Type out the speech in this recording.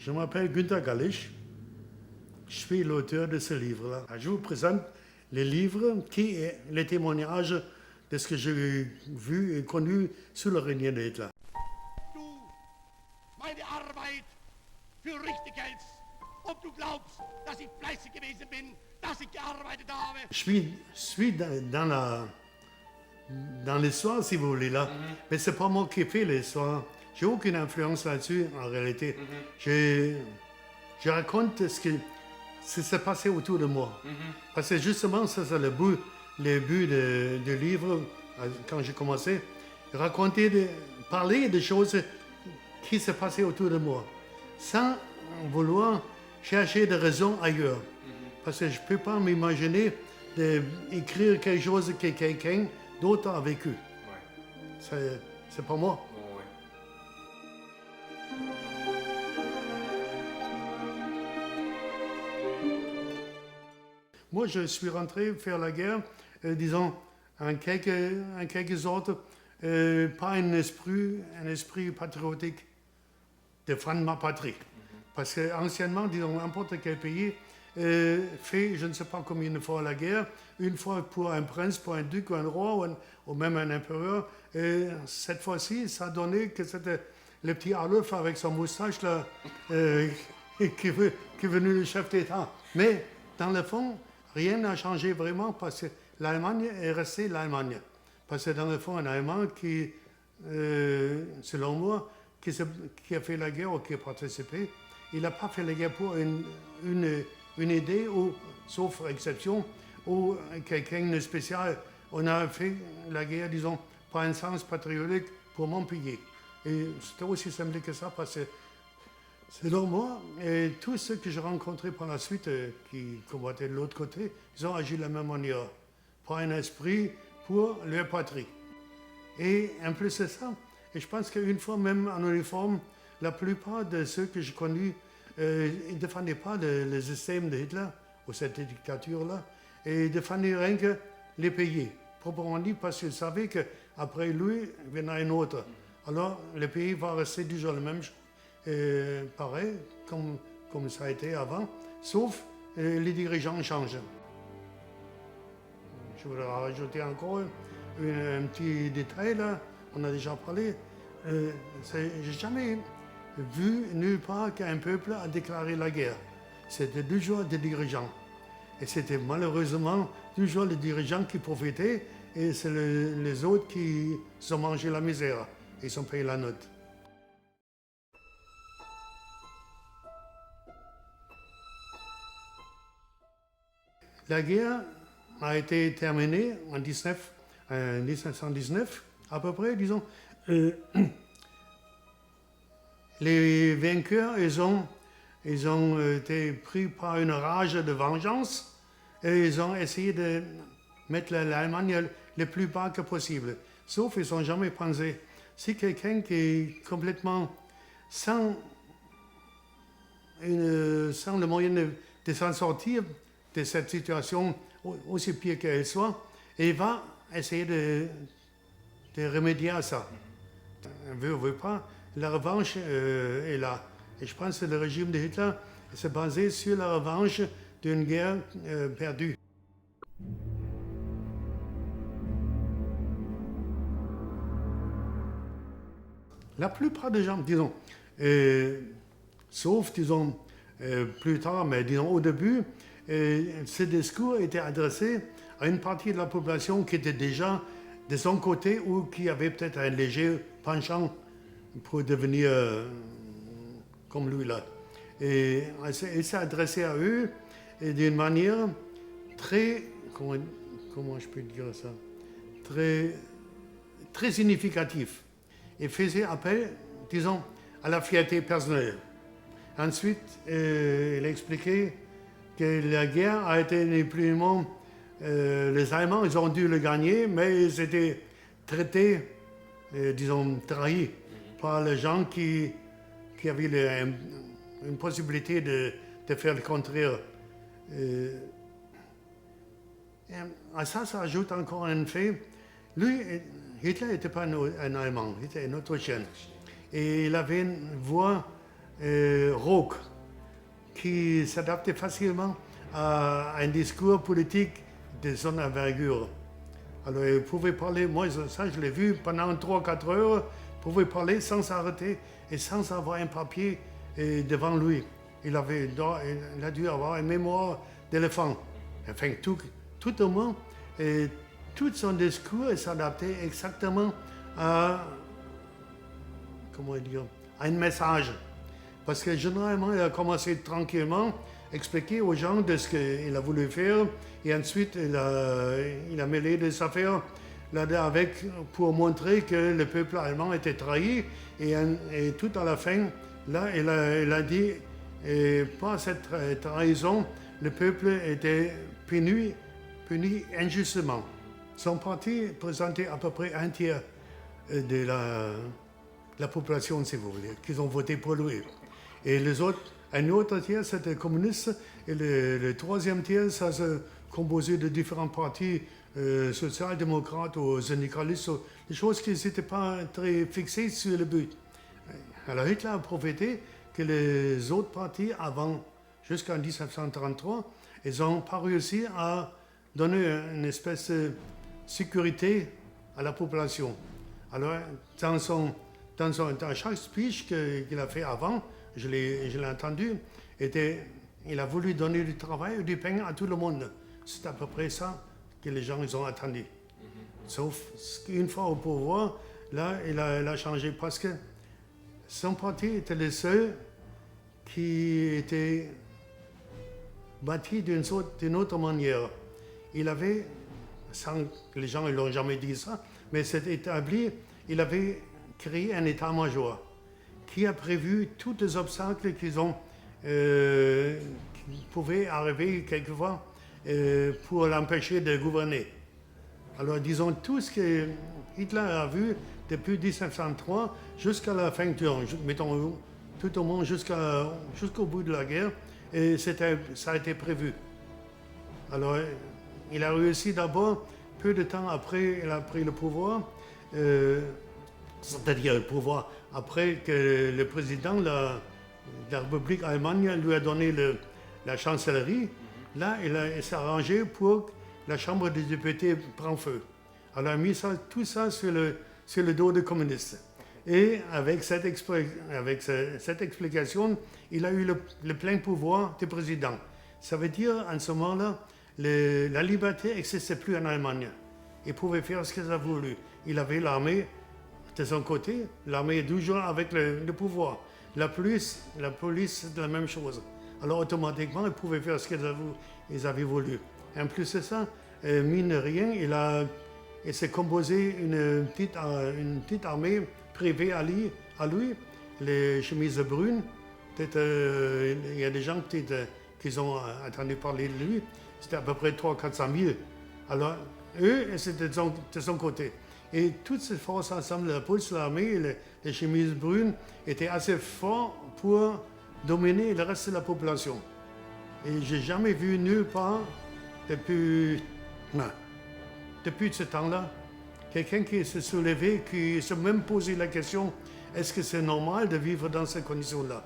Je m'appelle Günther Gallich. Je suis l'auteur de ce livre-là. Je vous présente le livre qui est le témoignage de ce que j'ai vu et connu sous le règne de Hitler. Du meine Arbeit für richtig hältst, ob du glaubst, dass ich fleißig gewesen bin, dass ich gearbeitet habe. Je suis dans l'histoire, si vous voulez, là. Mais c'est pas moi qui fais l'histoire. J'ai aucune influence là-dessus, en réalité. Je raconte ce qui s'est passé autour de moi. Parce que justement, ça, c'est le but du livre, quand j'ai commencé. Parler des choses qui se passaient autour de moi, sans vouloir chercher des raisons ailleurs. Parce que je ne peux pas m'imaginer d'écrire quelque chose que quelqu'un d'autre a vécu. Ouais. C'est pas moi. Oh, ouais. Moi, je suis rentré faire la guerre, disons, en quelque sorte, pas un esprit patriotique, défendre ma patrie. Parce qu'anciennement, disons, n'importe quel pays fait, je ne sais pas combien de fois la guerre, une fois pour un prince, pour un duc, ou un roi, ou même un empereur. Et cette fois-ci, ça a donné que c'était le petit Adolphe avec son moustache là, qui est venu le chef d'État. Mais dans le fond, rien n'a changé vraiment parce que l'Allemagne est restée l'Allemagne. Parce que dans le fond, un Allemand qui, selon moi, qui a fait la guerre ou qui a participé, il n'a pas fait la guerre pour une idée, ou, sauf exception, ou quelqu'un de spécial. On a fait la guerre, disons, par un sens patriotique pour mon pays. Et c'était aussi simple que ça parce que, selon moi, et tous ceux que j'ai rencontrés par la suite, qui combattaient de l'autre côté, ils ont agi de la même manière, par un esprit pour leur patrie. Et en plus de ça, et je pense qu'une fois même en uniforme, la plupart de ceux que j'ai connus, ils ne défendaient pas le système de Hitler, ou cette dictature-là, et ils défendaient rien que les pays, proprement dit, parce qu'ils savaient qu'après lui, il y en a un autre. Alors, le pays va rester toujours le même, pareil, comme ça a été avant, sauf les dirigeants changent. Je voudrais rajouter encore un petit détail là, on a déjà parlé. J'ai jamais vu nulle part qu'un peuple a déclaré la guerre. C'était toujours des dirigeants. Et c'était malheureusement toujours les dirigeants qui profitaient et c'est les autres qui ont mangé la misère. Ils ont payé la note. La guerre a été terminée en 1919, à peu près, disons. Les vainqueurs, ils ont été pris par une rage de vengeance et ils ont essayé de mettre l'Allemagne le plus bas que possible. Sauf qu'ils n'ont jamais pensé, si quelqu'un qui est complètement sans le moyen de s'en sortir de cette situation, aussi pire qu'elle soit, il va essayer de remédier à ça. On veut ou veut pas, la revanche est là. Et je pense que le régime de Hitler s'est basé sur la revanche d'une guerre perdue. La plupart des gens, disons, sauf, disons, plus tard, mais disons au début, ce discours était adressé à une partie de la population qui était déjà de son côté ou qui avait peut-être un léger penchant pour devenir comme lui là. Et il s'est adressé à eux d'une manière très, comment je peux dire ça, très significative. Il faisait appel, disons, à la fierté personnelle. Ensuite, il expliquait que la guerre a été ni plus ni moins, les Allemands, ils ont dû le gagner, mais ils étaient traités, disons, trahis par les gens qui avaient une possibilité de faire le contraire. À ça ajoute encore un fait. Lui, Hitler n'était pas un Allemand, il était un Autrichien. Et il avait une voix rauque, qui s'adaptait facilement à un discours politique de son envergure. Alors il pouvait parler, moi ça je l'ai vu pendant 3-4 heures, il pouvait parler sans s'arrêter et sans avoir un papier devant lui. Il a dû avoir une mémoire d'éléphant. Enfin, tout au moins, tout son discours s'adaptait exactement à, comment dire, à un message. Parce que généralement, il a commencé tranquillement, expliquer aux gens de ce qu'il a voulu faire, et ensuite il a mêlé des affaires là avec pour montrer que le peuple allemand était trahi, et tout à la fin, là, il a dit, par cette trahison, le peuple était puni injustement. Son parti présentait à peu près un tiers de la population, si vous voulez, qui ont voté pour lui. Et les autres, un autre tiers, c'était communiste, et le troisième tiers, ça se composait de différents partis social-démocrates ou syndicalistes, des choses qui n'étaient pas très fixées sur le but. Alors Hitler a profité que les autres partis, avant, jusqu'en 1933, ils n'ont pas réussi à donner une espèce de sécurité à la population. Alors, dans chaque speech qu'il a fait avant, je l'ai entendu, il a voulu donner du travail et du pain à tout le monde. C'est à peu près ça que les gens ils ont attendu. Sauf qu'une fois au pouvoir, là, il a changé parce que son parti était le seul qui était bâti d'une autre manière. Il avait, sans que les gens ne l'ont jamais dit ça, mais c'est établi, il avait créé un état-major qui a prévu tous les obstacles qui pouvaient arriver quelquefois pour l'empêcher de gouverner. Alors disons tout ce que Hitler a vu depuis 1903 jusqu'à la fin du temps, mettons tout au moins jusqu'au bout de la guerre, et ça a été prévu. Alors il a réussi d'abord, peu de temps après il a pris le pouvoir, c'est-à-dire le pouvoir après que le président de la République allemande lui a donné la chancellerie. Là, il s'est arrangé pour que la Chambre des députés prenne feu. Alors, il a mis tout ça sur le dos des communistes. Et avec cette explication, il a eu le plein pouvoir du président. Ça veut dire, en ce moment-là, la liberté n'existait plus en Allemagne. Il pouvait faire ce qu'il a voulu. Il avait l'armée de son côté. L'armée est toujours avec le pouvoir. La police, c'est la même chose. Alors automatiquement, ils pouvaient faire ce qu'ils avaient voulu. En plus de ça, mine de rien, il s'est composé une petite armée privée à lui, les chemises brunes. Peut-être il y a des gens qui ont entendu parler de lui. C'était à peu près 300-400 000. Alors, eux, c'était de son côté. Et toutes ces forces ensemble, la police, l'armée et les chemises brunes, étaient assez forts pour dominer le reste de la population. Et j'ai jamais vu nulle part, depuis ce temps-là, quelqu'un qui s'est soulevé, qui s'est même posé la question, est-ce que c'est normal de vivre dans ces conditions-là?